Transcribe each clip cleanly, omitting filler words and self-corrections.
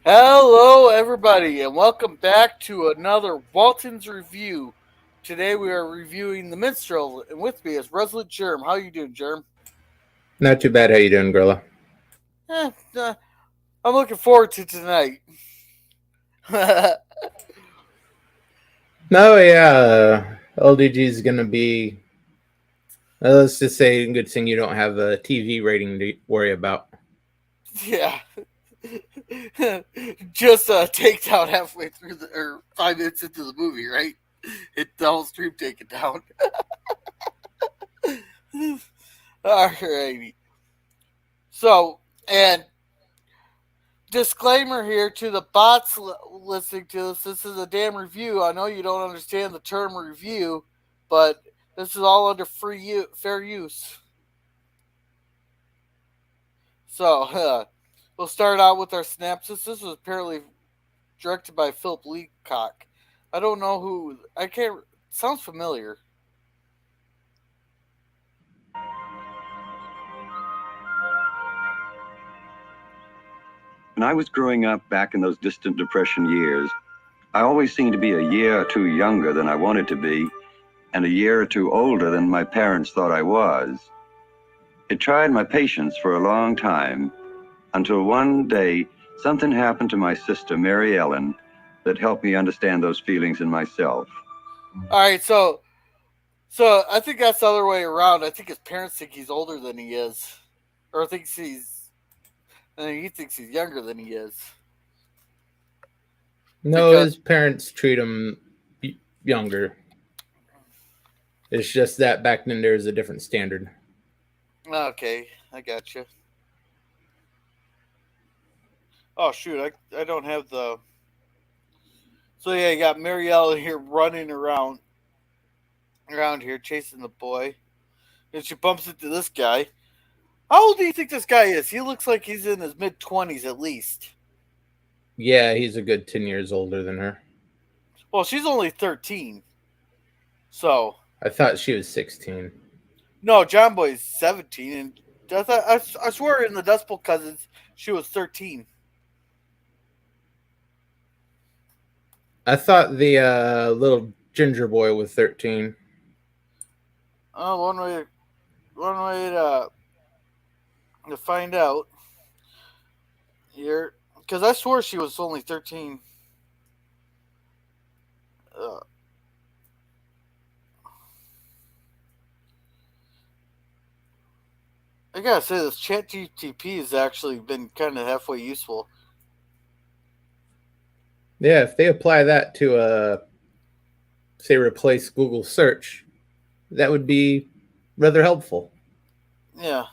Hello, everybody, and welcome back to another Waltons review. Today we are reviewing the Minsteral, and with me is Resolute Germ. How you doing, Germ? Not too bad. How you doing, Gorilla? Eh, I'm looking forward to tonight. No, yeah. LDG is gonna be. Let's just say, good thing you don't have a TV rating to worry about. Yeah, just take down halfway through or 5 minutes into the movie, right? Hit the whole stream, take it down. Alrighty. So, and disclaimer here to the bots listening to this: this is a damn review. I know you don't understand the term review, but this is all under fair use. So we'll start out with our synopsis. This was apparently directed by Philip Leacock. I don't know who. I can't. Sounds familiar. When I was growing up back in those distant Depression years, I always seemed to be a year or two younger than I wanted to be, and a year or two older than my parents thought I was. It tried my patience for a long time, until one day something happened to my sister, Mary Ellen, that helped me understand those feelings in myself. All right, so I think that's the other way around. I think his parents think he's older than he is, or thinks he's, and he thinks he's younger than he is. No, Because his parents treat him younger. It's just that back then there was a different standard. okay, I got you. Oh shoot, I don't have the. So yeah, you got Marielle here running around here chasing the boy, and she bumps into this guy. How old do you think this guy is? He looks like he's in his mid-20s at least. Yeah, he's a good 10 years older than her. Well, she's only 13, so I thought she was 16. no, John Boy's 17, and I swear in the Dust Bowl Cousins she was 13. I thought the little ginger boy was 13. Oh, one way to find out here, because I swore she was only 13. Uh, I gotta say, this Chat GTP has actually been kind of halfway useful. Yeah, if they apply that to say replace Google search, that would be rather helpful. Yeah.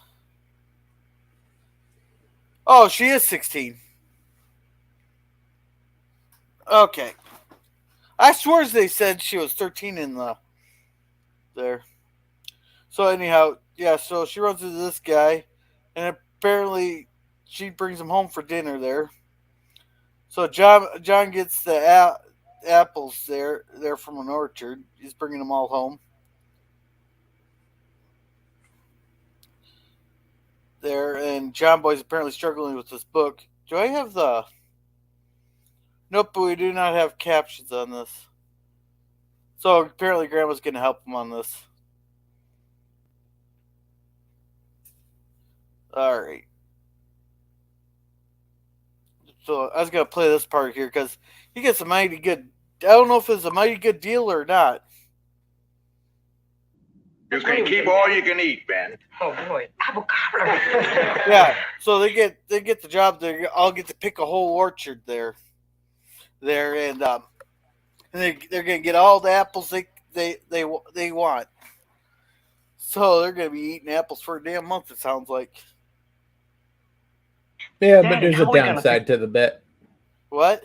Oh, she is 16. Okay. I swore they said she was 13 in the there. So anyhow, yeah. So she runs into this guy, and apparently she brings him home for dinner there. So John gets the apples there from an orchard. He's bringing them all home. There, and John Boy's apparently struggling with this book. Do I have the? Nope, but we do not have captions on this. So apparently Grandma's going to help him on this. All right. So I was going to play this part here because he gets a mighty good. I don't know if it's a mighty good deal or not. You can keep all you can eat, Ben. Oh boy, avocado. Yeah, so they get the job. They all get to pick a whole orchard there, and they're gonna get all the apples they want. So they're gonna be eating apples for a damn month. It sounds like. Yeah, Daddy, but there's a how we gonna downside to the bet. What?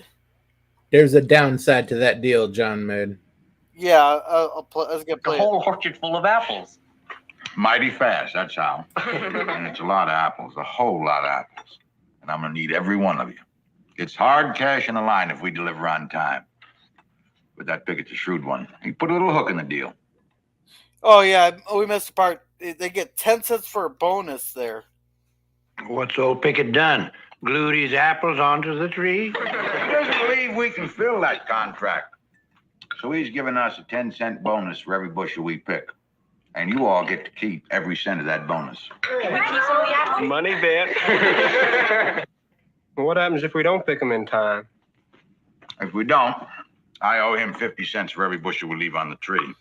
There's a downside to that deal John made. Yeah, I was gonna A play whole orchard full of apples. Mighty fast, that's how. And it's a lot of apples, a whole lot of apples. And I'm gonna need every one of you. It's hard cash in the line if we deliver on time. But that Pickett's a shrewd one. He put a little hook in the deal. Oh yeah, we missed the part. They get 10 cents for a bonus there. What's old Pickett done? Glue these apples onto the tree? He doesn't believe we can fill that contract. So he's giving us a 10-cent bonus for every bushel we pick. And you all get to keep every cent of that bonus. Can we keep some of the apples? Money bet. What happens if we don't pick them in time? If we don't, I owe him 50 cents for every bushel we leave on the tree.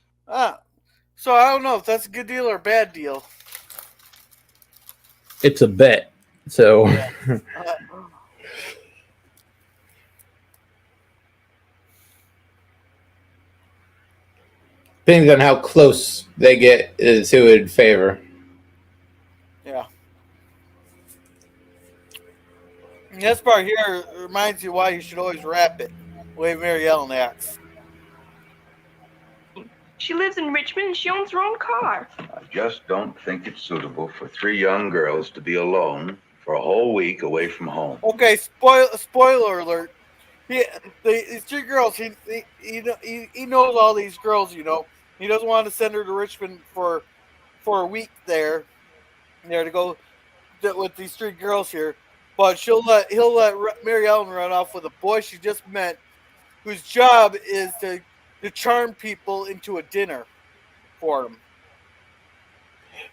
So I don't know if that's a good deal or a bad deal. It's a bet. So depending on how close they get is who would favor. Yeah. And this part here reminds you why you should always wrap it the way Mary Ellen acts. She lives in Richmond and she owns her own car. I just don't think it's suitable for 3 young girls to be alone for a whole week away from home. Okay, spoiler alert. These 3 girls, he knows all these girls, you know. He doesn't want to send her to Richmond for a week there to go with these 3 girls here. But he'll let Mary Ellen run off with a boy she just met, whose job is to charm people into a dinner for him.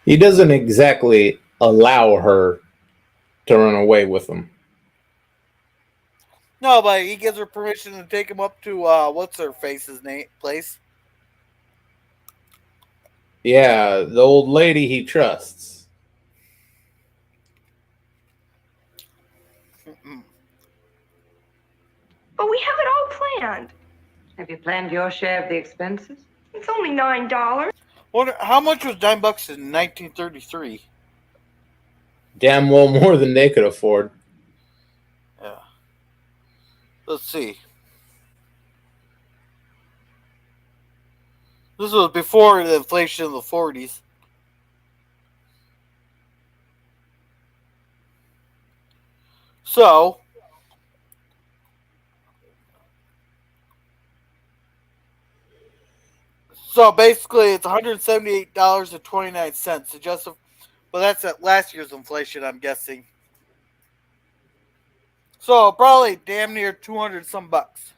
He doesn't exactly allow her to run away with him. No, but he gives her permission to take him up to what's her face's place. Yeah, the old lady he trusts. But we have it all planned. Have you planned your share of the expenses? It's only $9. Wonder how much was $9 in 1933? Damn well more than they could afford. Yeah. Let's see. This was before the inflation of the 40s. So basically it's $178.29 adjusted. Well, that's at last year's inflation, I'm guessing. So probably damn near 200 some bucks.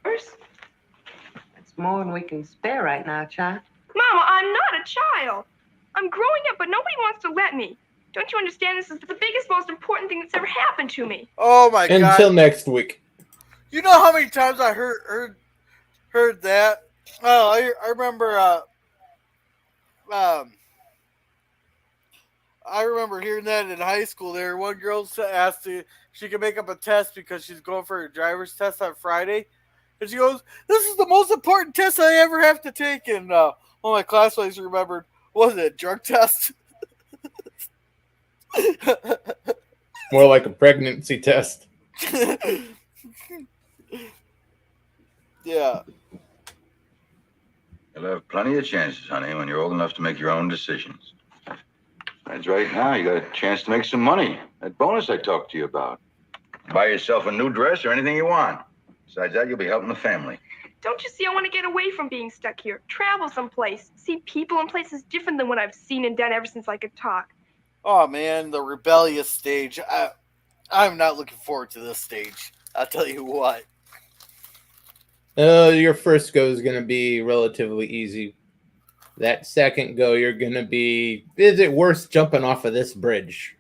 That's more than we can spare right now, child. Mama, I'm not a child. I'm growing up, but nobody wants to let me. Don't you understand? This is the biggest, most important thing that's ever happened to me. Oh my God! Until next week. You know how many times I heard that? Oh, I remember. I remember hearing that in high school. There, one girl asked if she could make up a test because she's going for her driver's test on Friday, and she goes, "This is the most important test I ever have to take." And one of my classmates remembered, was it a drug test? More like a pregnancy test. Yeah. You'll have plenty of chances, honey, when you're old enough to make your own decisions. That's right now. You got a chance to make some money. That bonus I talked to you about. Buy yourself a new dress or anything you want. Besides that, you'll be helping the family. Don't you see? I want to get away from being stuck here. Travel someplace. See people and places different than what I've seen and done ever since I could talk. Oh man, the rebellious stage. I'm not looking forward to this stage. I'll tell you what. Your first go is going to be relatively easy. That second go, you're going to be, is it worth jumping off of this bridge?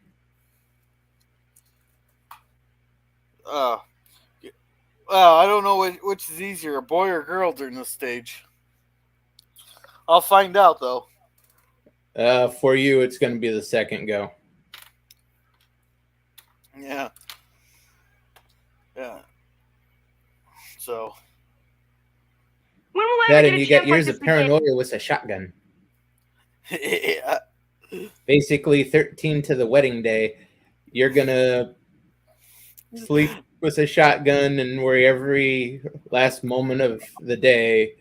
I don't know which is easier, a boy or girl during this stage. I'll find out, though. For you, it's going to be the second go. Yeah. Yeah. So. When will I That ever and get a you chance got years like of this again? paranoia with a shotgun. Yeah. Basically, 13 to the wedding day, you're going to sleep with a shotgun and worry every last moment of the day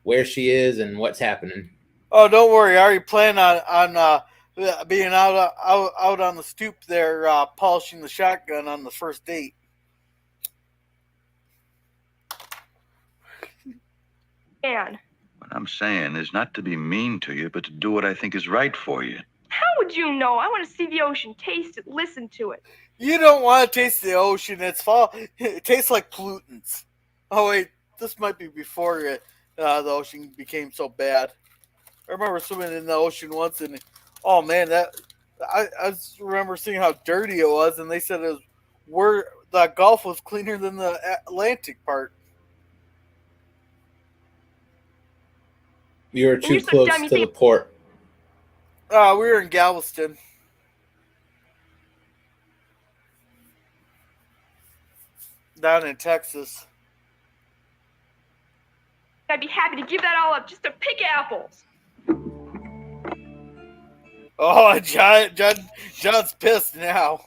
where she is and what's happening. Oh, don't worry. I already plan on being out on the stoop there, polishing the shotgun on the first date. Man. What I'm saying is not to be mean to you, but to do what I think is right for you. How would you know? I want to see the ocean, taste it, listen to it. You don't want to taste the ocean. It's fall. It tastes like pollutants. Oh wait, this might be before the ocean became so bad. I remember swimming in the ocean once, and oh man, I just remember seeing how dirty it was, and they said it was the Gulf was cleaner than the Atlantic part. You're And too you're so close dumb, you to the think- port. We were in Galveston. Down in Texas. I'd be happy to give that all up just to pick apples. Oh, John's pissed now.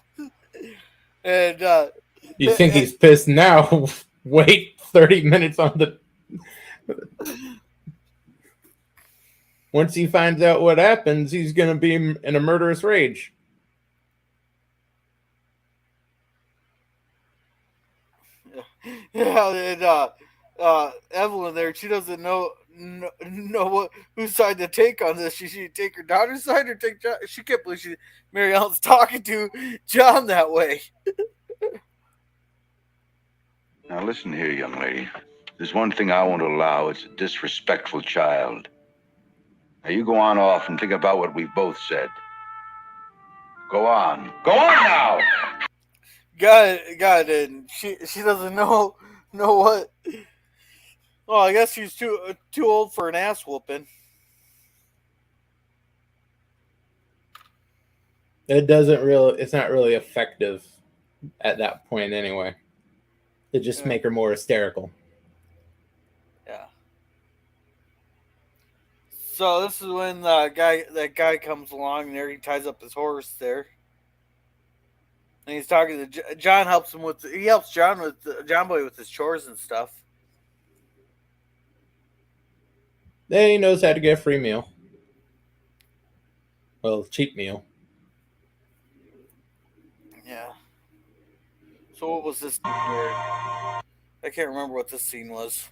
And You think he's pissed now? Wait 30 minutes on the. Once he finds out what happens, he's going to be in a murderous rage. yeah, and Evelyn there, she doesn't know whose side to take on this. She should take her daughter's side or take John. She can't believe Mary Ellen's talking to John that way. Now listen here, young lady. There's one thing I won't allow. It's a disrespectful child. Now you go on off and think about what we both said. Go on. Go on now! God, and she doesn't know what. Well, I guess she's too old for an ass whooping. It's not really effective at that point anyway. It just make her more hysterical. Yeah. So this is when that guy comes along and there he ties up his horse there. And he's talking to John. Helps John Boy with his chores and stuff. Then he knows how to get a free meal. Well, cheap meal. Yeah. So what was this? I can't remember what this scene was.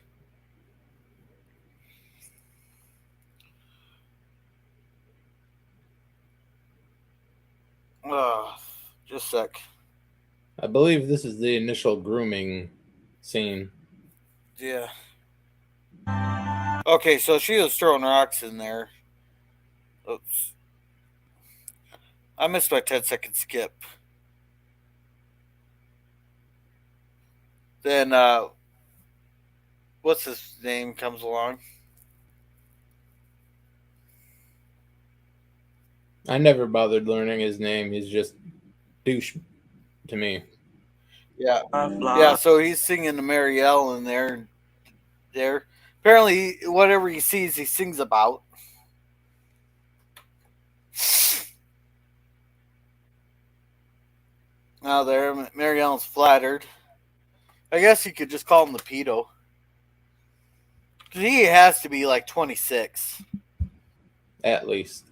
Just a sec. I believe this is the initial grooming scene. Yeah. Okay, so she was throwing rocks in there. Oops. I missed my 10-second skip. Then, what's his name comes along? I never bothered learning his name. He's just douche to me. Yeah. Yeah, so he's singing to Mary Ellen there. Apparently, whatever he sees, he sings about. Now there, Mary Ellen's flattered. I guess you could just call him the pedo. Because he has to be like 26. At least.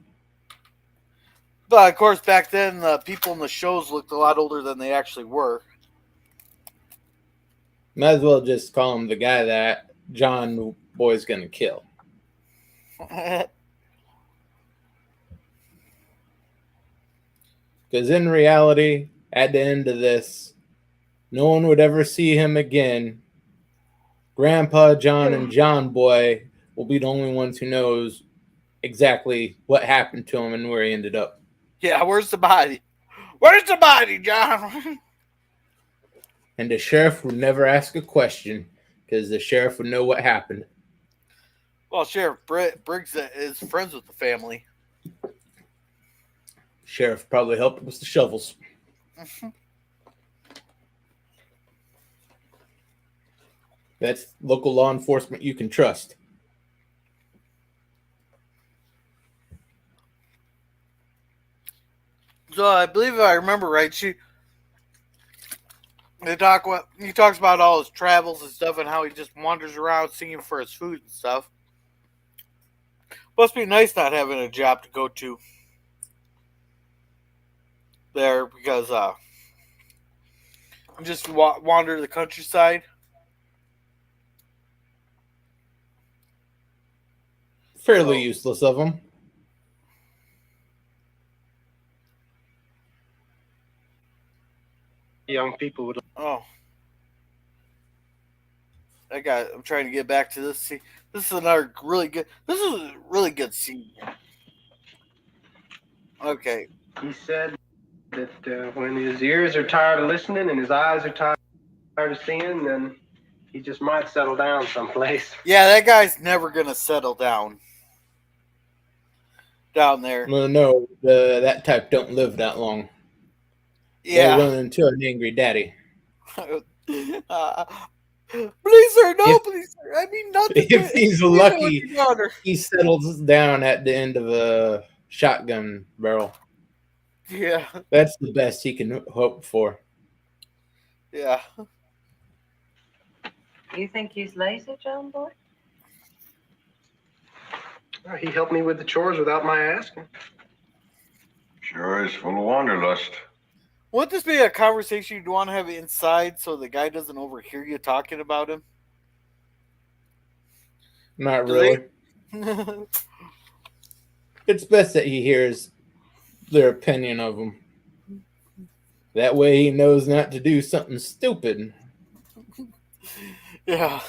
But, of course, back then, the people in the shows looked a lot older than they actually were. Might as well just call him the guy that John Boy's going to kill. Because in reality, at the end of this, no one would ever see him again. Grandpa John and John Boy will be the only ones who knows exactly what happened to him and where he ended up. Yeah, where's the body? Where's the body, John? And the sheriff would never ask a question because the sheriff would know what happened. Well, Sheriff Briggs is friends with the family. Sheriff probably helped with the shovels. That's local law enforcement you can trust. So I believe if I remember right, he talks about all his travels and stuff and how he just wanders around singing for his food and stuff. Must be nice not having a job to go to there because I'm just wander the countryside. fairly useless of them. Young people would. Oh. I'm trying to get back to this. See, this is another really good. This is a really good scene. Okay. He said that when his ears are tired of listening and his eyes are tired of seeing, then he just might settle down someplace. Yeah, that guy's never gonna settle down there. No, that type don't live that long. Yeah. They run into an angry daddy. Please, sir, no, please, sir. I mean, nothing. If he's lucky, he settles down at the end of a shotgun barrel. Yeah. That's the best he can hope for. Yeah. You think he's lazy, John boy? He helped me with the chores without my asking. Sure is full of wanderlust. Wouldn't this be a conversation you'd want to have inside so the guy doesn't overhear you talking about him? Not really. It's best that he hears their opinion of him. That way he knows not to do something stupid. Yeah.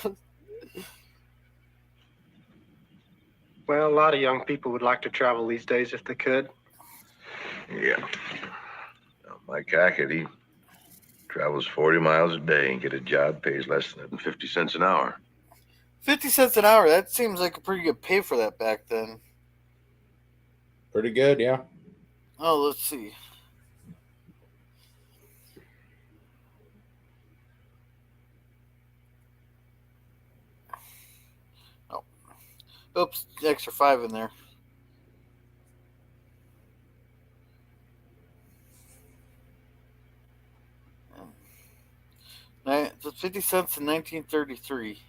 Well, a lot of young people would like to travel these days if they could. Yeah. Mike Hackett, he travels 40 miles a day and get a job, pays less than 50 cents an hour. 50 cents an hour, that seems like a pretty good pay for that back then. Pretty good, yeah. Oh, let's see. Oh. Oops, extra 5 in there. It's 50 cents in 1933.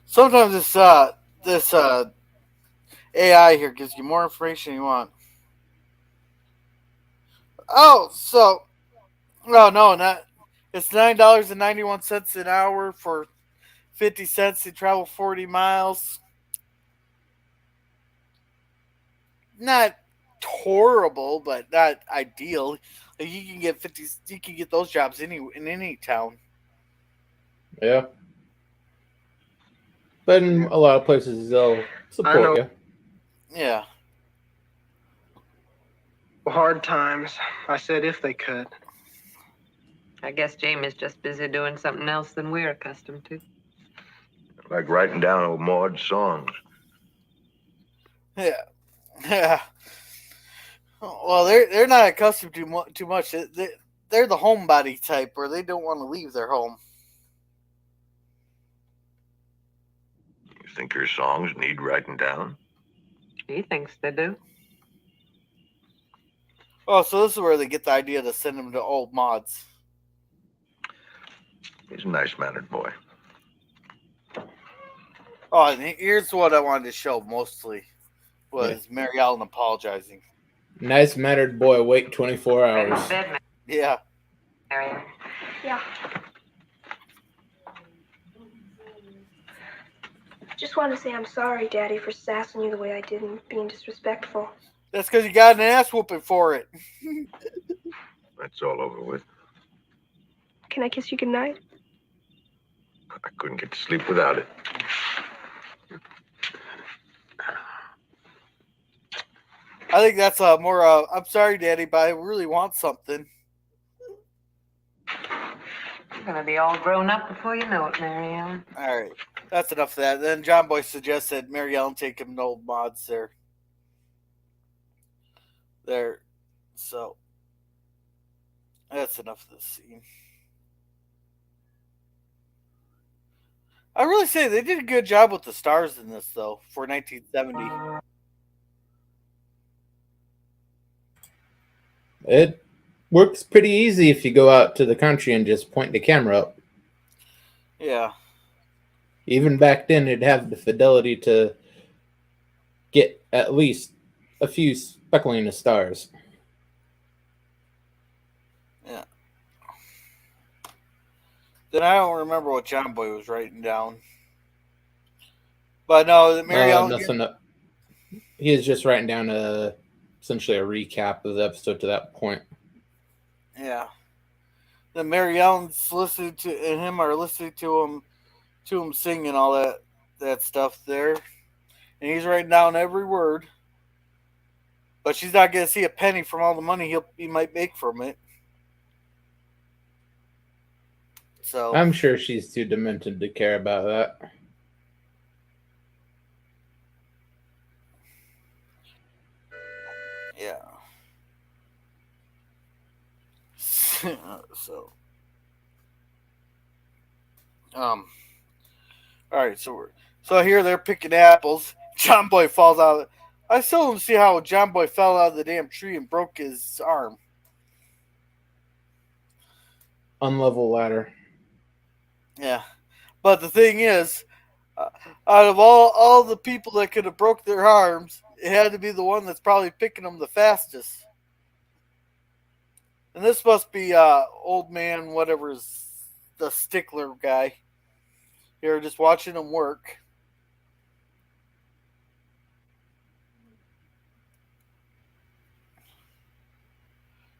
Sometimes this AI here gives you more information you want. Oh, so no, not. It's $9.91 an hour for 50 cents to travel 40 miles. Not horrible, but not ideal. Like you can get 50. You can get those jobs in any town. Yeah. But in a lot of places, they'll support you. Yeah. Hard times. I said if they could. I guess Jamie's just busy doing something else than we're accustomed to. Like writing down old Maude's songs. Yeah. Yeah. Well, they're not accustomed to too much. They're the homebody type, where they don't want to leave their home. You think her songs need writing down? He thinks they do. Oh, so this is where they get the idea to send them to old mods. He's a nice-mannered boy. Oh, and here's what I wanted to show mostly was Mary Ellen apologizing. Nice-mannered boy, wait 24 hours. Yeah. Yeah. Just wanted to say I'm sorry, Daddy, for sassing you the way I did and being disrespectful. That's because you got an ass whooping for it. That's all over with. Can I kiss you goodnight? I couldn't get to sleep without it. I think that's more, I'm sorry, Daddy, but I really want something. You're going to be all grown up before you know it, Mary Ellen. All right. That's enough of that. Then John Boy suggests that Mary Ellen take him to old mods there. So, that's enough of this scene. I really say they did a good job with the stars in this, though, for 1970. It works pretty easy if you go out to the country and just point the camera up. Yeah. Even back then, it'd have the fidelity to get at least a few speckling of stars. Yeah. Then I don't remember what John Boy was writing down. But no, that Mary Ellen. Nothing. He is just writing down essentially a recap of the episode to that point. Yeah. Then Mary Ellen's listening to and him are listening to him sing and all that stuff there, and he's writing down every word. But she's not going to see a penny from all the money he might make from it. So I'm sure she's too demented to care about that. yeah. So all right, so here they're picking apples. John Boy falls out. I still don't see how John Boy fell out of the damn tree and broke his arm. Unlevel ladder. Yeah, but the thing is, out of all the people that could have broke their arms, it had to be the one that's probably picking them the fastest. And this must be old man, whatever's the stickler guy. You're just watching him work.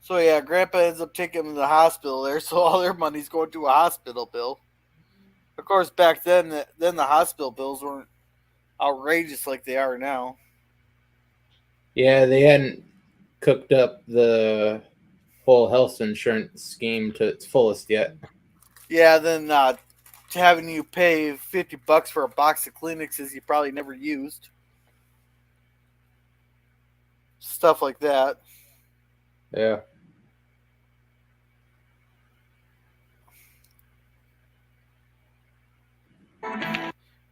So yeah, Grandpa ends up taking him to the hospital there, so all their money's going to a hospital bill. Of course, back then the hospital bills weren't outrageous like they are now. Yeah, they hadn't cooked up the whole health insurance scheme to its fullest yet. Yeah, then having you pay $50 for a box of Kleenexes you probably never used. Stuff like that. Yeah.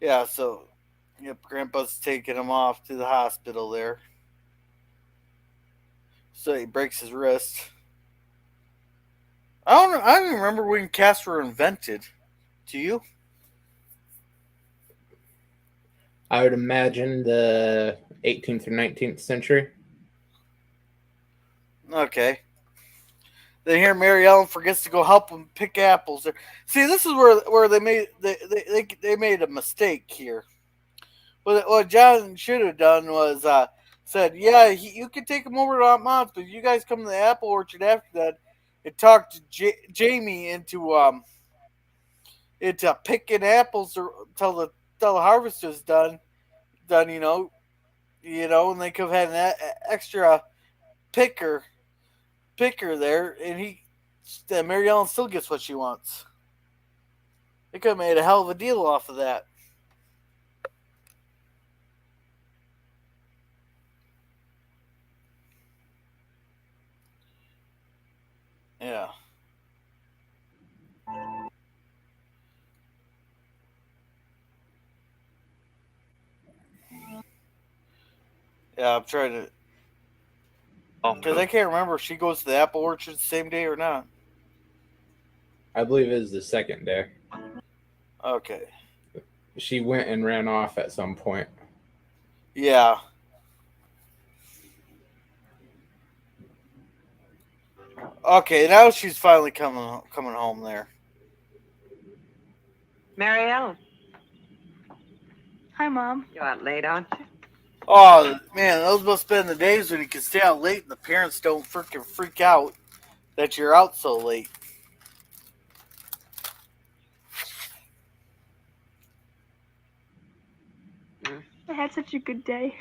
Yeah, so yep, Grandpa's taking him off to the hospital there. So he breaks his wrist. I don't remember when casts were invented. Do you? I would imagine the 18th or 19th century. Okay. Then here Mary Ellen forgets to go help him pick apples. See, this is where they made a mistake here. What John should have done was said, "Yeah, you can take him over to Aunt Mom's, but you guys come to the apple orchard after that and talk to Jamie into picking apples till the harvest is done. Done, and they could have had an extra picker there, and Mary Ellen still gets what she wants. They could have made a hell of a deal off of that." Yeah. Yeah, I'm trying to. Because I can't remember if she goes to the apple orchard the same day or not. I believe it was the second day. Okay. She went and ran off at some point. Yeah. Okay, now she's finally coming home there. Mary Ellen, Hi, Mom. you out late, aren't you? Oh man, those must have been the days when you can stay out late and the parents don't freaking freak out that you're out so late. I had such a good day.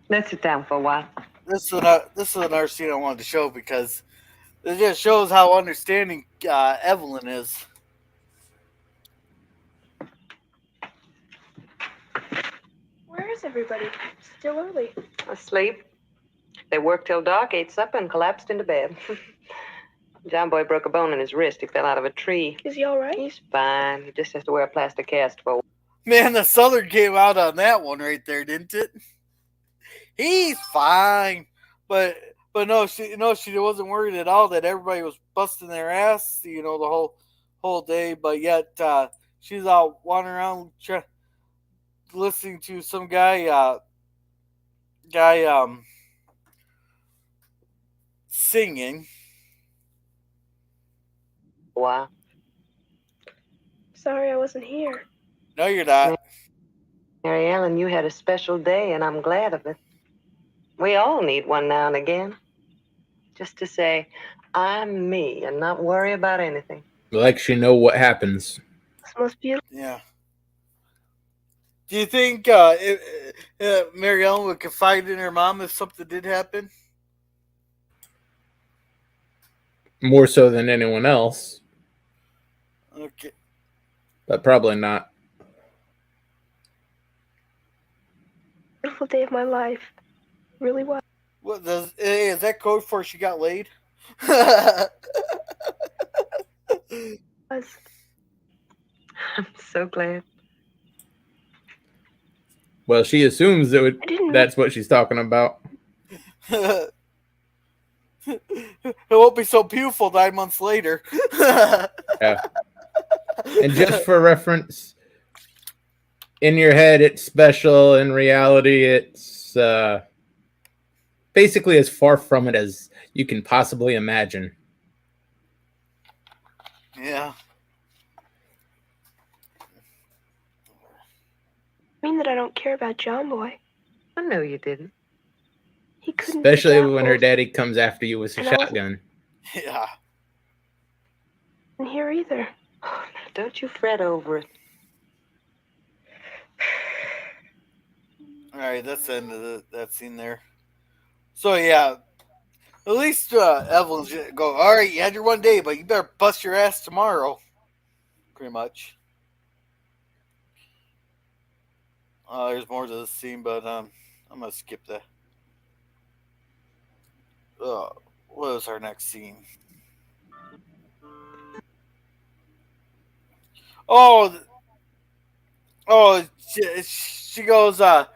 Let's sit down for a while. This is another scene I wanted to show because it just shows how understanding Evelyn is. Where is everybody? Still early. Asleep. They worked till dark, ate supper, and collapsed into bed. John Boy broke a bone in his wrist. He fell out of a tree. Is he all right? He's fine. He just has to wear a plaster cast for a while. Man, the Southern came out on that one right there, didn't it? He's fine, but no, she wasn't worried at all that everybody was busting their ass, the whole day. But yet she's out wandering around listening to some guy singing. Wow. sorry I wasn't here. No, you're not. Mary Ellen, you had a special day, and I'm glad of it. We all need one now and again. Just to say, I'm me and not worry about anything. Lets you know what happens. It's most beautiful. Yeah. Do you think Mary Ellen would confide in her mom if something did happen? More so than anyone else, Okay. but probably not. Beautiful day of my life. Really was. What does is that code for she got laid? I'm so glad. Well, she assumes that's what she's talking about. It won't be so beautiful 9 months later. Yeah. And just for reference, in your head it's special. In reality, it's basically as far from it as you can possibly imagine. Yeah. I mean that I don't care about John Boy. I know you didn't. He couldn't. Especially when her daddy comes after you with a shotgun. Yeah. And here either. Oh, now don't you fret over it. All right, that's the end of that scene there. So yeah, at least Evelyn's go. All right, you had your one day, but you better bust your ass tomorrow. Pretty much. There's more to this scene, but I'm gonna skip that. What was our next scene? Oh, she goes. I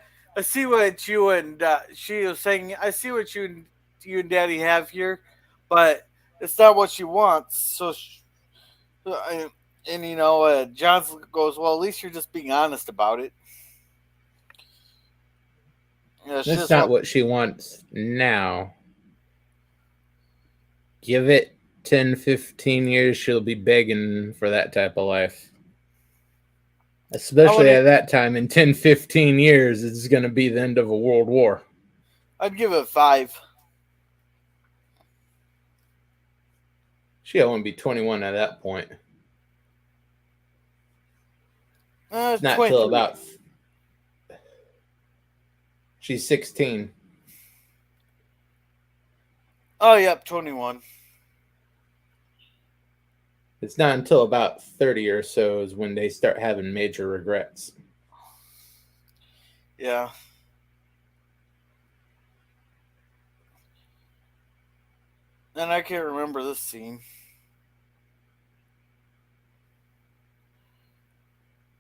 see what you and she was saying. I see what you and Daddy have here, but it's not what she wants. So, John goes, well, at least you're just being honest about it. That's not what she wants now. Give it 10, 15 years, she'll be begging for that type of life. Especially at that time, in 10, 15 years, it's going to be the end of a world war. I'd give it 5. She'll only be 21 at that point. Not till about... She's 16. Oh, yep, 21. It's not until about 30 or so is when they start having major regrets. Yeah. And I can't remember this scene.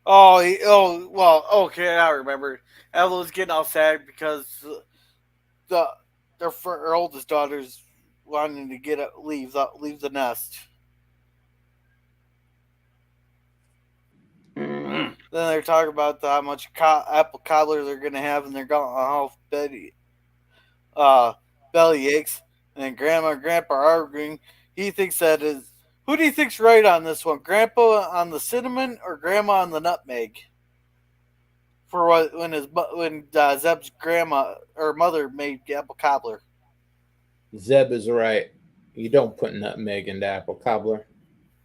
Well, okay, I remember. Evelyn's getting all sad because her oldest daughter's wanting to leave the nest. Mm-hmm. Then they're talking about how much apple cobbler they're going to have, and they're going how belly aches. And then Grandma and Grandpa are arguing. He thinks that is. Who do you think's right on this one? Grandpa on the cinnamon or Grandma on the nutmeg? For when Zeb's grandma or mother made apple cobbler. Zeb is right. You don't put nutmeg into apple cobbler.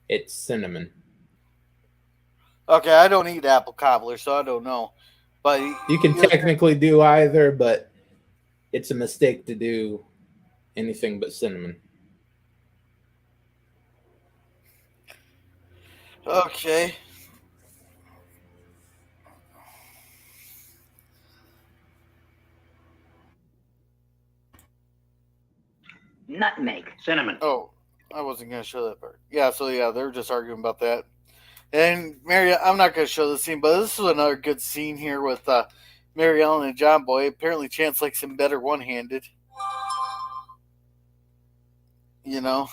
It's cinnamon. Okay, I don't eat apple cobbler, so I don't know. But you can technically do either, but it's a mistake to do anything but cinnamon. Okay. Nutmeg, cinnamon. Oh, I wasn't going to show that part. Yeah, so they're just arguing about that. And Mary, I'm not going to show the scene, but this is another good scene here with Mary Ellen and John Boy. Apparently, Chance likes him better one-handed. You know?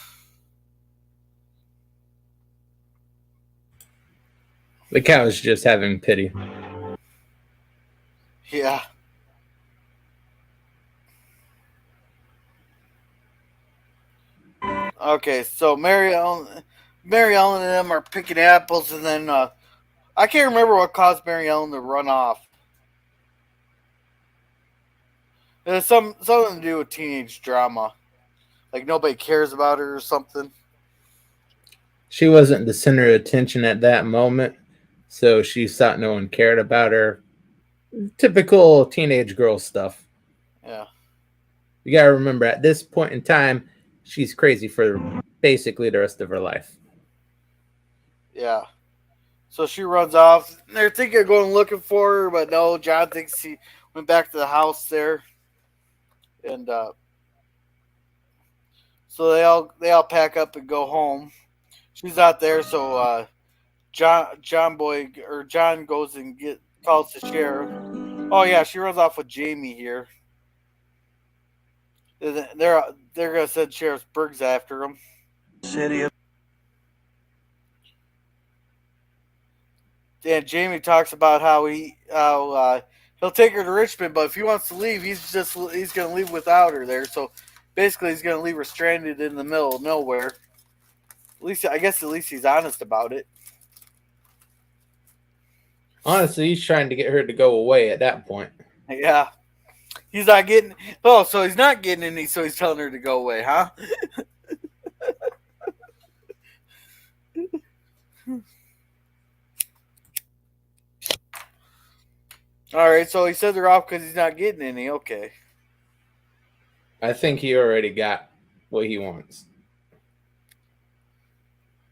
The cow's just having pity. Yeah. Okay, so Mary Ellen and them are picking apples, and then I can't remember what caused Mary Ellen to run off. It has something to do with teenage drama. Like nobody cares about her or something. She wasn't the center of attention at that moment, so she thought no one cared about her. Typical teenage girl stuff. Yeah. You gotta remember, at this point in time, she's crazy for basically the rest of her life. Yeah. So she runs off. They're thinking of going looking for her, but no, John thinks he went back to the house there. And so they all pack up and go home. She's not there, so John goes and calls the sheriff. Oh yeah, she runs off with Jamie here. They're gonna send Sheriff Briggs after him. And Jamie talks about how he'll take her to Richmond, but if he wants to leave, he's gonna leave without her there. So basically, he's gonna leave her stranded in the middle of nowhere. At least he's honest about it. Honestly, he's trying to get her to go away at that point. Yeah. He's not getting. Oh, so he's not getting any. So he's telling her to go away, huh? All right. So he said they're off because he's not getting any. Okay. I think he already got what he wants.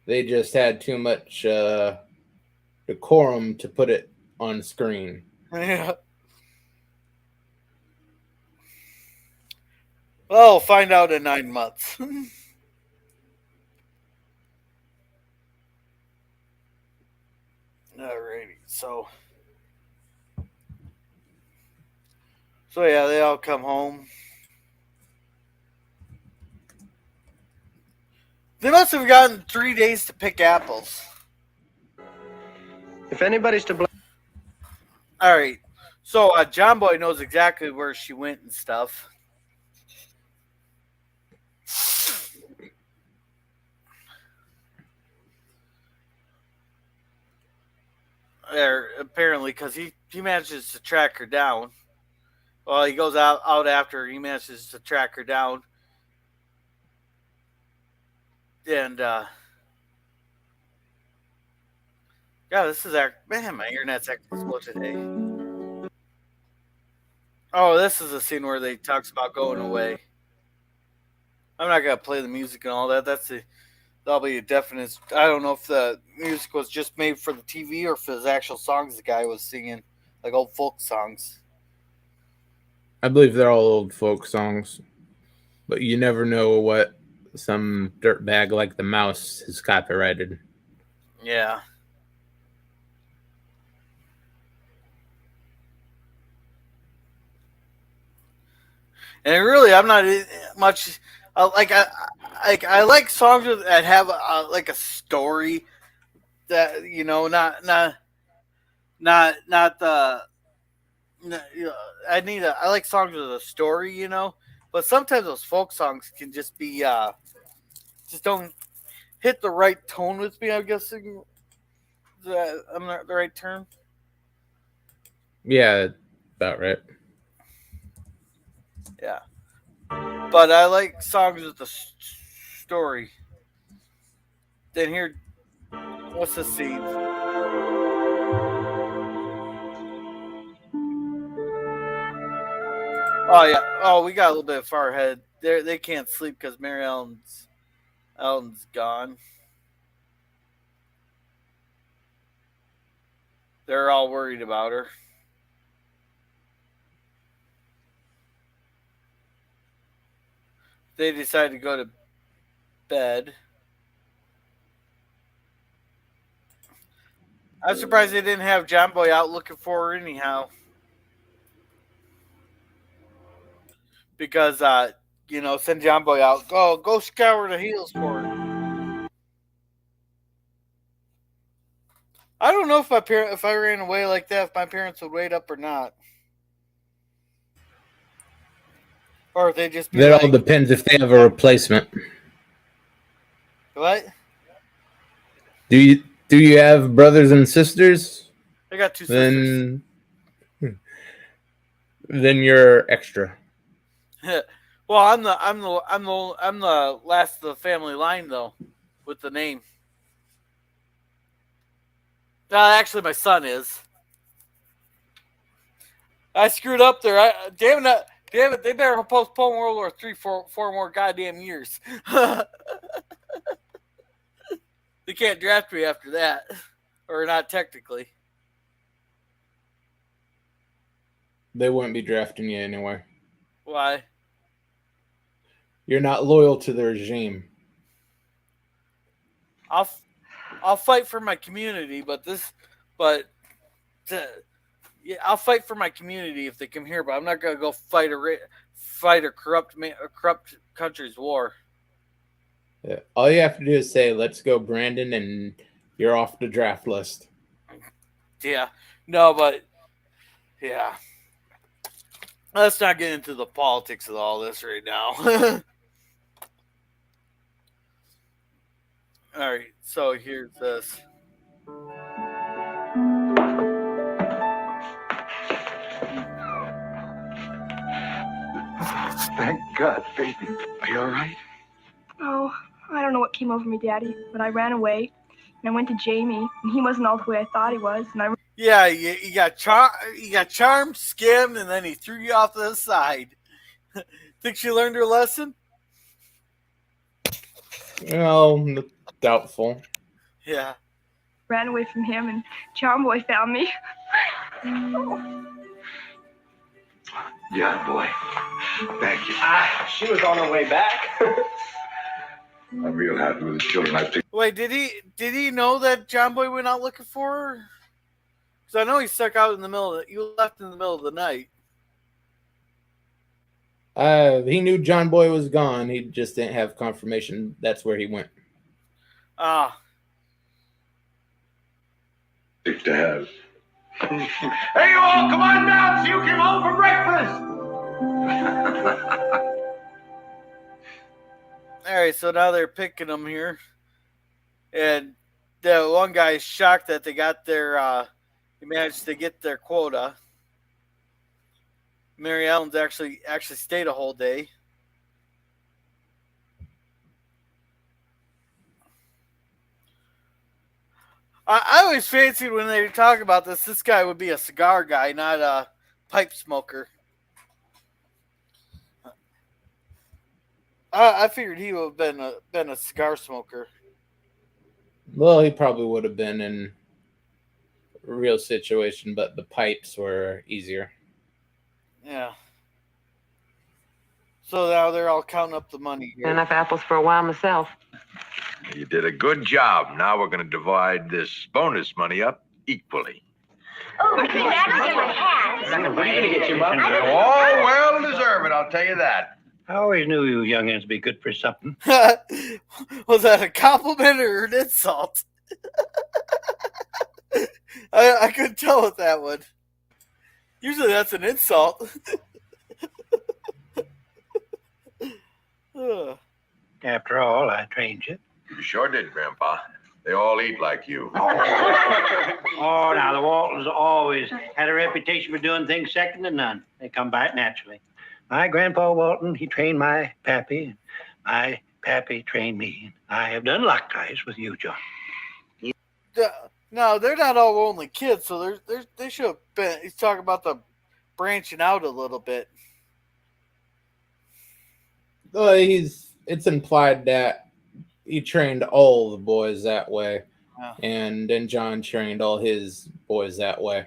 They just had too much decorum to put it on screen. Yeah. Well, we'll find out in 9 months. Alrighty, so yeah, they all come home. They must have gotten 3 days to pick apples. If anybody's to blame. All right, so John Boy knows exactly where she went and stuff. There, apparently, because he manages to track her down. Well, he goes out after her. He manages to track her down. And, God, this is man, my internet's acting slow today. Oh, this is a scene where they talks about going away. I'm not gonna play the music and all that. That'll be a definite. I don't know if the music was just made for the TV or if it was actual songs the guy was singing, like old folk songs. I believe they're all old folk songs, but you never know what some dirtbag like the Mouse has copyrighted. Yeah. And really, I'm not much I like songs that have like a story that not the. I like songs with a story, but sometimes those folk songs can just be just don't hit the right tone with me. I'm guessing I'm not the right term. Yeah, about right. Yeah, but I like songs with the story. Then here, what's the scene? Oh yeah. Oh, we got a little bit far ahead. They can't sleep because Mary Ellen's gone. They're all worried about her. They decide to go to bed. I'm surprised they didn't have John Boy out looking for her anyhow. Because send John Boy out. Go scour the hills for her. I don't know if I ran away like that, if my parents would wait up or not. Or if they just be That all depends if they have a replacement. What? Do Do you have brothers and sisters? I got 2 sisters. Then you're extra. Well, I'm the last of the family line though, with the name. Actually, my son is. I screwed up there. Damn it! They better postpone World War III for 4 more goddamn years. They can't draft me after that, or not technically. They wouldn't be drafting you anyway. Why? You're not loyal to the regime. I'll fight for my community, yeah, I'll fight for my community if they come here, but I'm not gonna go fight a corrupt country's war. Yeah. All you have to do is say, "Let's go, Brandon," and you're off the draft list. Yeah, no, but yeah, let's not get into the politics of all this right now. All right, so here's this. Thank God, baby. Are you all right? Oh, I don't know what came over me, Daddy, but I ran away, and I went to Jamie, and he wasn't all the way I thought he was, and I... Yeah, you got charmed, skimmed, and then he threw you off to the side. Think she learned her lesson? Well, doubtful. Yeah. ran away from him, and Charm Boy found me. Yeah, boy. Thank you. She was on her way back. I'm real happy with the children I've taken. Wait, did he know that John Boy went out looking for her? Because I know he stuck out in the middle of you left in the middle of the night. He knew John Boy was gone. He just didn't have confirmation that's where he went. Ah. Safe to have. Hey, you all, come on down so you came home for breakfast. All right, so now they're picking them here. And the one guy is shocked that they got their, they managed to get their quota. Mary Ellen's actually stayed a whole day. I always fancied when they talk about this guy would be a cigar guy, not a pipe smoker. I figured he would have been a cigar smoker. Well, he probably would have been in a real situation, but the pipes were easier. Yeah. So now they're all counting up the money here. Enough apples for a while myself. You did a good job. Now we're going to divide this bonus money up equally. Oh, that's in my hat. Where are you going to get your mother? Oh, well deserved, I'll tell you that. I always knew you youngins would be good for something. Was that a compliment or an insult? I couldn't tell with that one. Usually that's an insult. After all, I trained you. You sure did, Grandpa. They all eat like you. Oh, now the Waltons always had a reputation for doing things second to none. They come by it naturally. My Grandpa Walton, he trained my pappy. My pappy trained me. I have done likewise with you, John. No, they're not all only kids, so they should have been. He's talking about the branching out a little bit. It's implied that he trained all the boys that way, and then John trained all his boys that way.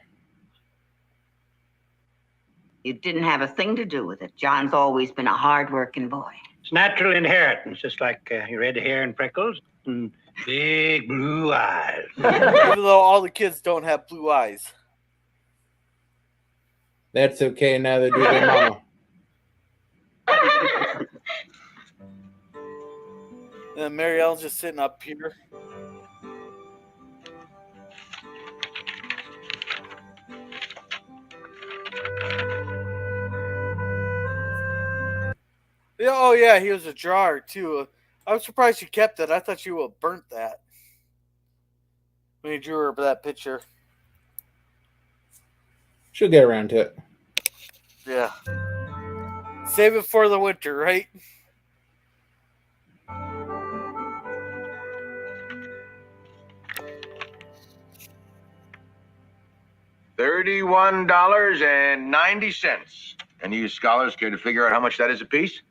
It didn't have a thing to do with it. John's always been a hard-working boy. It's natural inheritance, just like your red hair and freckles and big blue eyes. Even though all the kids don't have blue eyes. That's okay, neither do their mama. And Mary Ellen's just sitting up here. Yeah, oh yeah, he was a drawer too. I was surprised you kept it. I thought you would have burnt that. when he drew her that picture. She'll get around to it. Yeah. Save it for the winter, right? $31.90. Any of you scholars care to figure out how much that is a piece?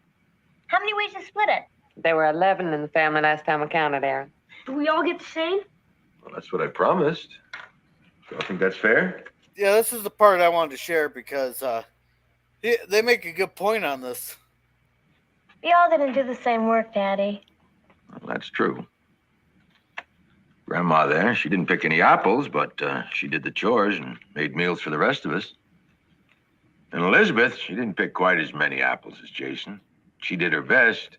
How many ways to split it? There were 11 in the family last time I counted, Aaron. Do we all get the same? Well, that's what I promised. Do you think that's fair? Yeah, this is the part I wanted to share because they make a good point on this. We all didn't do the same work, Daddy. Well, that's true. Grandma there, she didn't pick any apples, but she did the chores and made meals for the rest of us. And Elizabeth, she didn't pick quite as many apples as Jason. She did her best.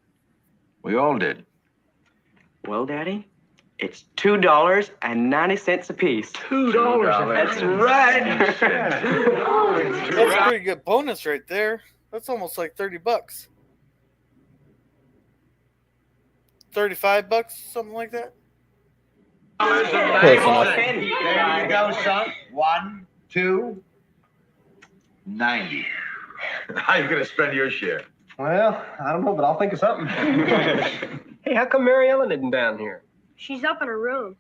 We all did. Well, Daddy, it's $2.90 apiece. $2. That's right. That's a pretty good bonus right there. That's almost like $30. $35, something like that. Close enough. There you go, son. 1, 2, 90. How you gonna spend your share? Well, I don't know, but I'll think of something. Hey, how come Mary Ellen isn't down here? She's up in her room.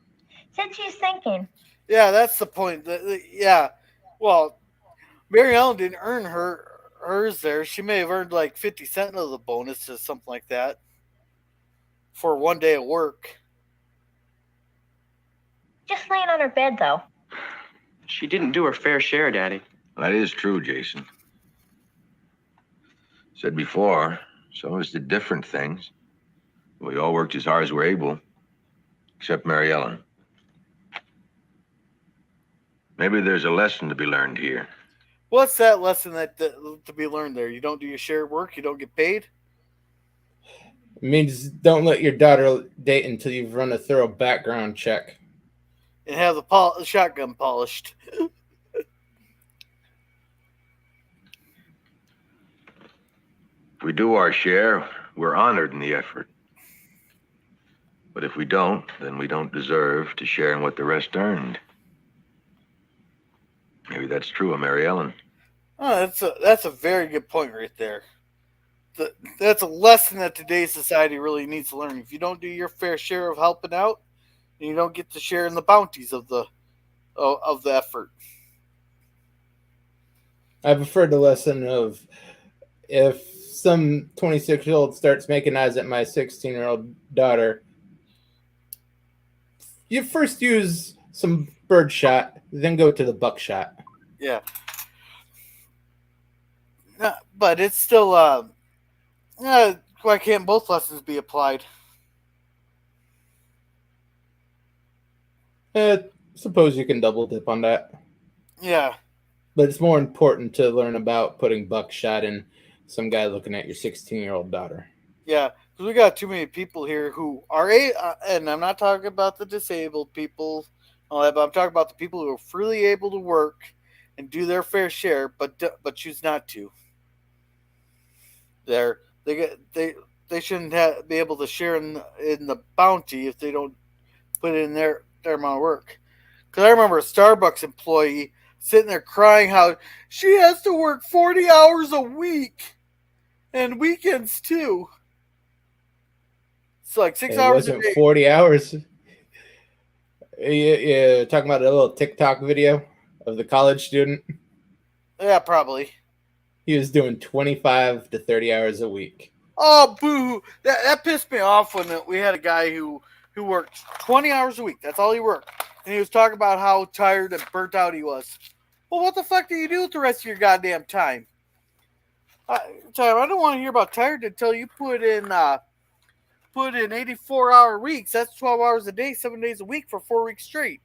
Said she's thinking. Yeah, that's the point. Yeah, well, Mary Ellen didn't earn hers there. She may have earned like 50 cents of the bonus or something like that for one day of work. Just laying on her bed, though. She didn't do her fair share, Daddy. That is true, Jason. Said before, some of us did different things. We all worked as hard as we're able, except Mary Ellen. Maybe there's a lesson to be learned here. What's that lesson that to be learned there? You don't do your share of work, you don't get paid? It means don't let your daughter date until you've run a thorough background check. And have the shotgun polished. If we do our share, we're honored in the effort. But if we don't, then we don't deserve to share in what the rest earned. Maybe that's true of Mary Ellen. Oh, that's a very good point right there. That's a lesson that today's society really needs to learn. If you don't do your fair share of helping out, then you don't get to share in the bounties of the effort. I prefer the lesson of if some 26-year-old starts making eyes at my 16-year-old daughter, you first use some birdshot, then go to the buckshot. Yeah. But it's still, why can't both lessons be applied? Suppose you can double dip on that. Yeah. But it's more important to learn about putting buckshot in some guy looking at your 16-year-old daughter. Yeah, because we got too many people here who are, and I'm not talking about the disabled people, all that, but I'm talking about the people who are freely able to work and do their fair share, but choose not to. They shouldn't be able to share in the bounty if they don't put in their amount of work. Because I remember a Starbucks employee sitting there crying how she has to work 40 hours a week and weekends too. It's like 6 hours a day. It wasn't 40 hours. Yeah, talking about a little TikTok video of the college student. Yeah, probably. He was doing 25 to 30 hours a week. Oh, boo! That pissed me off when we had a guy who worked 20 hours a week. That's all he worked. And he was talking about how tired and burnt out he was. Well, what the fuck do you do with the rest of your goddamn time? I don't want to hear about tired until you put in 84-hour weeks. That's 12 hours a day, 7 days a week for 4 weeks straight.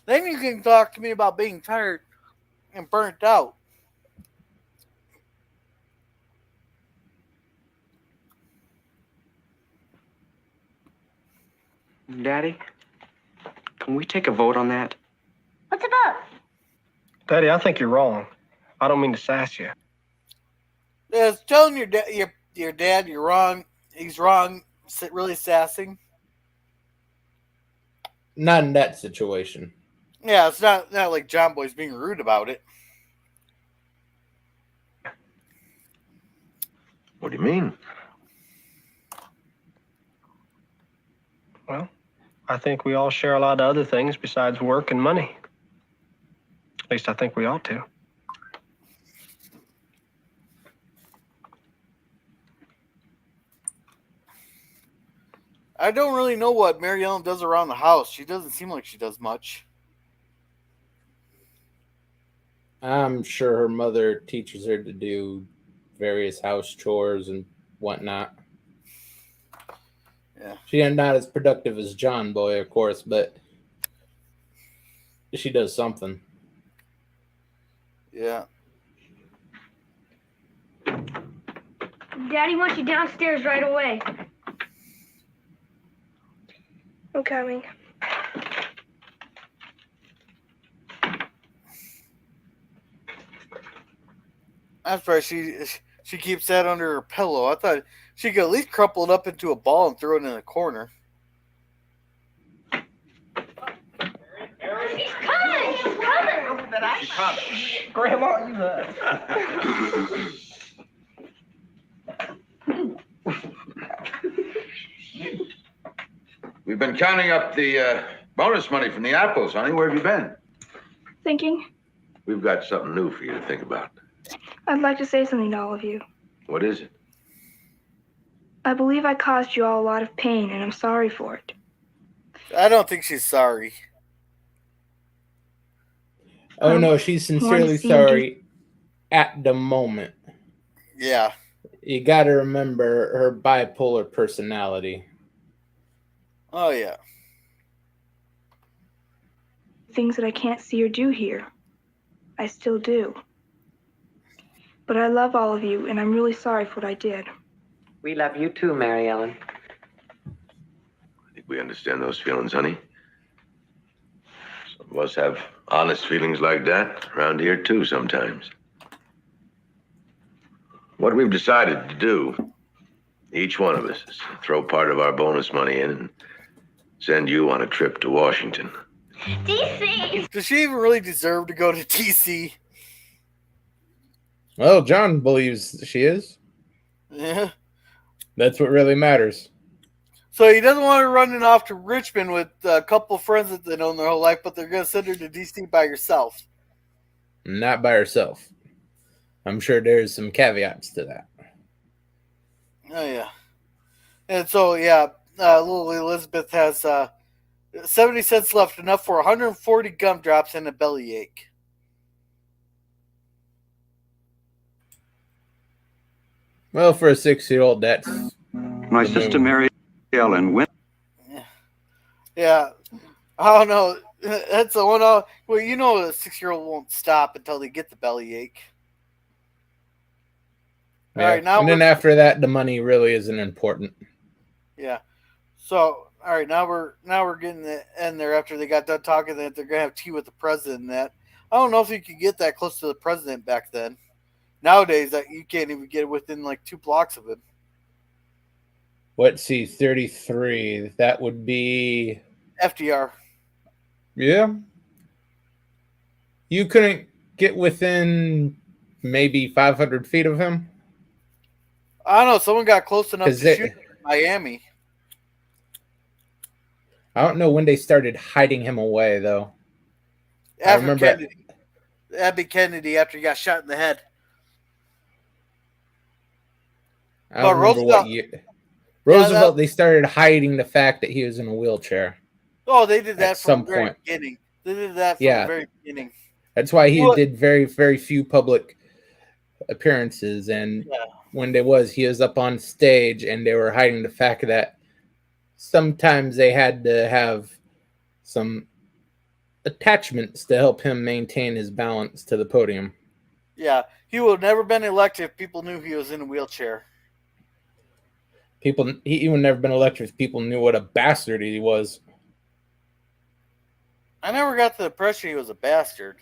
Then you can talk to me about being tired and burnt out. Daddy, can we take a vote on that? What's it about? Daddy, I think you're wrong. I don't mean to sass you. Yeah, telling your dad you're wrong. He's wrong. Really sassing. Not in that situation. Yeah, it's not like John Boy's being rude about it. What do you mean? Well, I think we all share a lot of other things besides work and money. At least I think we ought to. I don't really know what Mary Ellen does around the house. She doesn't seem like she does much. I'm sure her mother teaches her to do various house chores and whatnot. Yeah. She is not as productive as John Boy, of course, but she does something. Yeah. Daddy wants you downstairs right away. I'm coming. That's right. She keeps that under her pillow. I thought she could at least crumple it up into a ball and throw it in a corner. He's coming! He's coming! She's coming. Grandma, you We've been counting up the bonus money from the apples, honey. Where have you been? Thinking? We've got something new for you to think about. I'd like to say something to all of you. What is it? I believe I caused you all a lot of pain, and I'm sorry for it. I don't think she's sorry. Oh no, she's sincerely sorry at the moment. Yeah. You gotta remember her bipolar personality. Oh, yeah. Things that I can't see or do here. I still do. But I love all of you, and I'm really sorry for what I did. We love you too, Mary Ellen. I think we understand those feelings, honey. Some of us have honest feelings like that around here, too, sometimes. What we've decided to do, each one of us, is throw part of our bonus money in and send you on a trip to Washington. DC! Does she even really deserve to go to DC? Well, John believes she is. Yeah. That's what really matters. So he doesn't want her running off to Richmond with a couple of friends that they know their whole life, but they're going to send her to DC by herself. Not by herself. I'm sure there's some caveats to that. Oh, yeah. And so, yeah, little Elizabeth has 70 cents left, enough for 140 gumdrops and a bellyache. Well, for a 6-year-old, that's... My sister Mary Ellen went. Yeah. I don't know. That's the one. Well, you know, a 6-year-old won't stop until they get the bellyache. Yeah. All right, now and then after that, the money really isn't important. Yeah. So, all right, now we're getting the end there after they got done talking that they're gonna have tea with the president. And that I don't know if you could get that close to the president back then. Nowadays, that you can't even get within like 2 blocks of him. Let's see, 33. That would be FDR. Yeah. You couldn't get within maybe 500 feet of him? I don't know. Someone got close enough to shoot him in Miami. I don't know when they started hiding him away, though. After Kennedy. That'd be Kennedy after he got shot in the head. I don't remember what year. Roosevelt, they started hiding the fact that he was in a wheelchair. Oh, they did that from some the very point. beginning. They did that from the very beginning. That's why he did very, very few public appearances. And when he was up on stage, and they were hiding the fact that sometimes they had to have some attachments to help him maintain his balance to the podium. Yeah, he would have never been elected if people knew he was in a wheelchair. He would never been elected if people knew what a bastard he was. I never got the impression he was a bastard.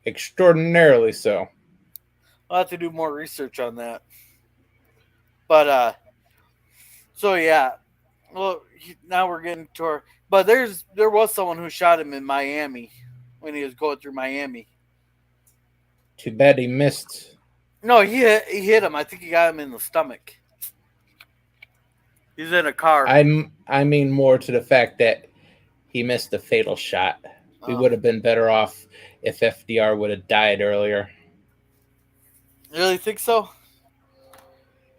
Extraordinarily so. I'll have to do more research on that. But, so yeah. Well, now we're getting to our... But there was someone who shot him in Miami when he was going through Miami. Too bad he missed. No, he hit him. I think he got him in the stomach. He's in a car. I mean more to the fact that he missed a fatal shot. We would have been better off if FDR would have died earlier. You really think so?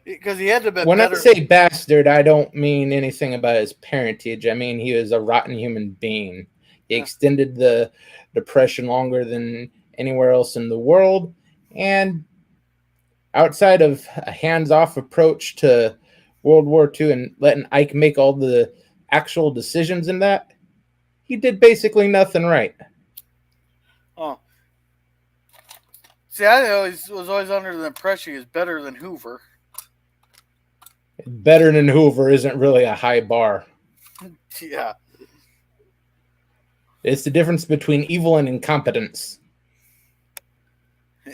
Because he had to have been when better. I say bastard, I don't mean anything about his parentage. I mean he was a rotten human being. He extended the Depression longer than anywhere else in the world. And outside of a hands-off approach to World War II and letting Ike make all the actual decisions in that, he did basically nothing right. Oh. See, I was always under the impression he was better than Hoover. Better than Hoover isn't really a high bar. Yeah. It's the difference between evil and incompetence. Yeah.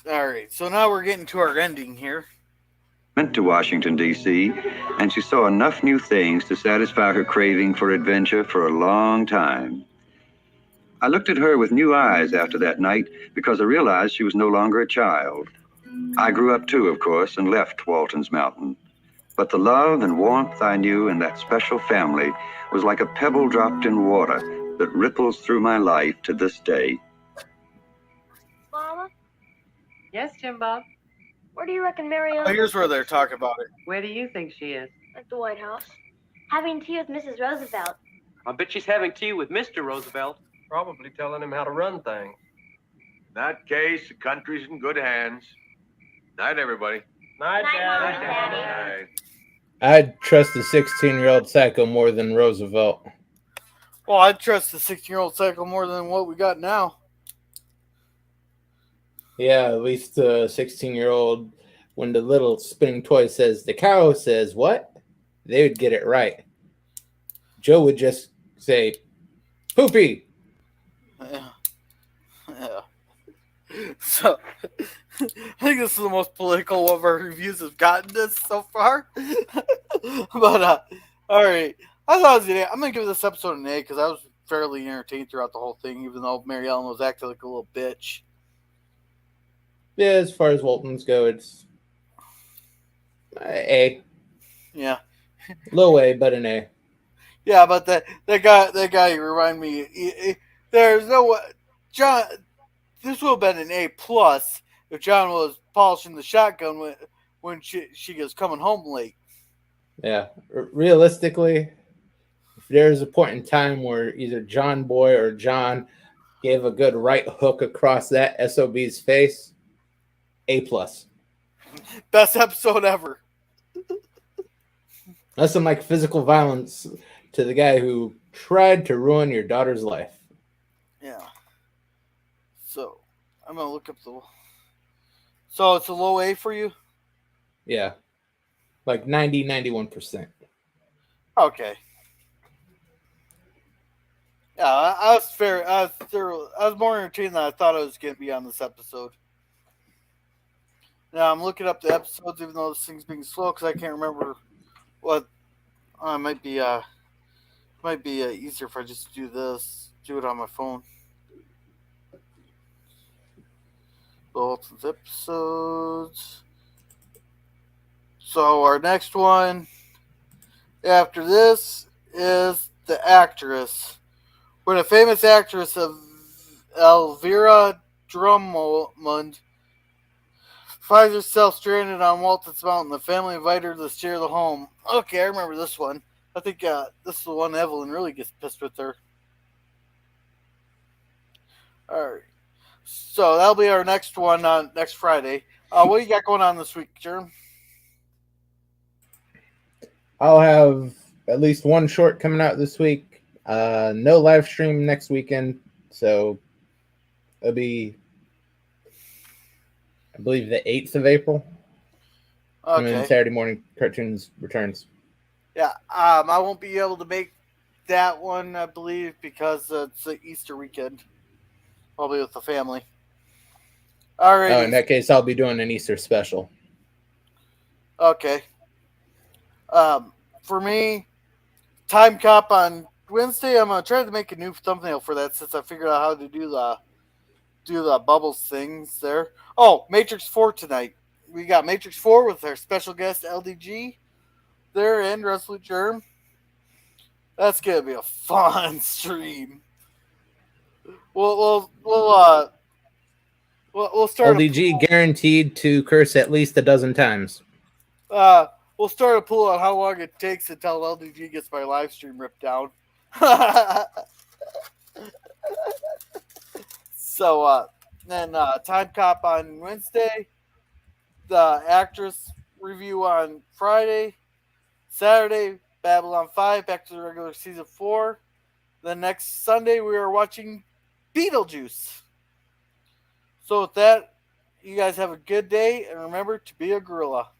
All right, so now we're getting to our ending here. Went to Washington, D.C., and she saw enough new things to satisfy her craving for adventure for a long time. I looked at her with new eyes after that night because I realized she was no longer a child. I grew up too, of course, and left Waltons Mountain. But the love and warmth I knew in that special family was like a pebble dropped in water that ripples through my life to this day. Mama, Yes, Jim Bob. where do you reckon Mary Oh, Ellen here's where they're talking about it. Where do you think she is? at the White House? Having tea with Mrs. Roosevelt. I bet she's having tea with Mr. Roosevelt. Probably telling him how to run things. In that case, the country's in good hands. Night, everybody. Night, Night, Daddy. Mom. Night. I'd trust the 16-year-old psycho more than Roosevelt. Well, I trust the 16-year-old cycle more than what we got now. Yeah, at least the 16-year-old, when the little spinning toy says, the cow says, what? They would get it right. Joe would just say, poopy. Yeah. Yeah. So, I think this is the most political one of our reviews have gotten this so far. But, all right. I thought it was an A. I'm going to give this episode an A because I was fairly entertained throughout the whole thing, even though Mary Ellen was acting like a little bitch. Yeah, as far as Waltons go, it's A. Yeah. Low A, but an A. Yeah, but that guy remind me. There's no John. This would have been an A plus if John was polishing the shotgun when she was coming home late. Yeah, realistically, if there's a point in time where either John Boy or John gave a good right hook across that SOB's face, A plus. Best episode ever. Nothing like physical violence to the guy who tried to ruin your daughter's life. Yeah. So I'm gonna look up the. So it's a low A for you. Yeah, like 91%. Okay. Yeah, I was fair. I was more entertained than I thought I was going to be on this episode. Now I'm looking up the episodes, even though this thing's being slow because I can't remember what. It might be easier if I just do it on my phone. Waltons episodes. So our next one after this is The Actress, where the famous actress of Elvira Drummond finds herself stranded on Waltons Mountain. The family invite her to share the home. Okay, I remember this one. I think this is the one Evelyn really gets pissed with her. All right. So that'll be our next one on next Friday. What you got going on this week, Germ? I'll have at least one short coming out this week. No live stream next weekend, so it'll be, I believe, the 8th of April. Okay. And Saturday morning cartoons returns. Yeah, I won't be able to make that one, I believe, because it's the Easter weekend. I'll be with the family. All right. Oh, in that case, I'll be doing an Easter special. Okay. for me, Time Cop on Wednesday. I'm gonna try to make a new thumbnail for that since I figured out how to do the bubbles things there. Oh, Matrix 4 tonight. We got Matrix 4 with our special guest LDG there and Resolute Germ. That's gonna be a fun stream. We'll start. LDG guaranteed to curse at least a dozen times. We'll start a pool on how long it takes until LDG gets my live stream ripped down. So then Time Cop on Wednesday, the actress review on Friday, Saturday Babylon 5 back to the regular season 4. Then next Sunday we are watching Beetlejuice. So with that, you guys have a good day and remember to be a gorilla.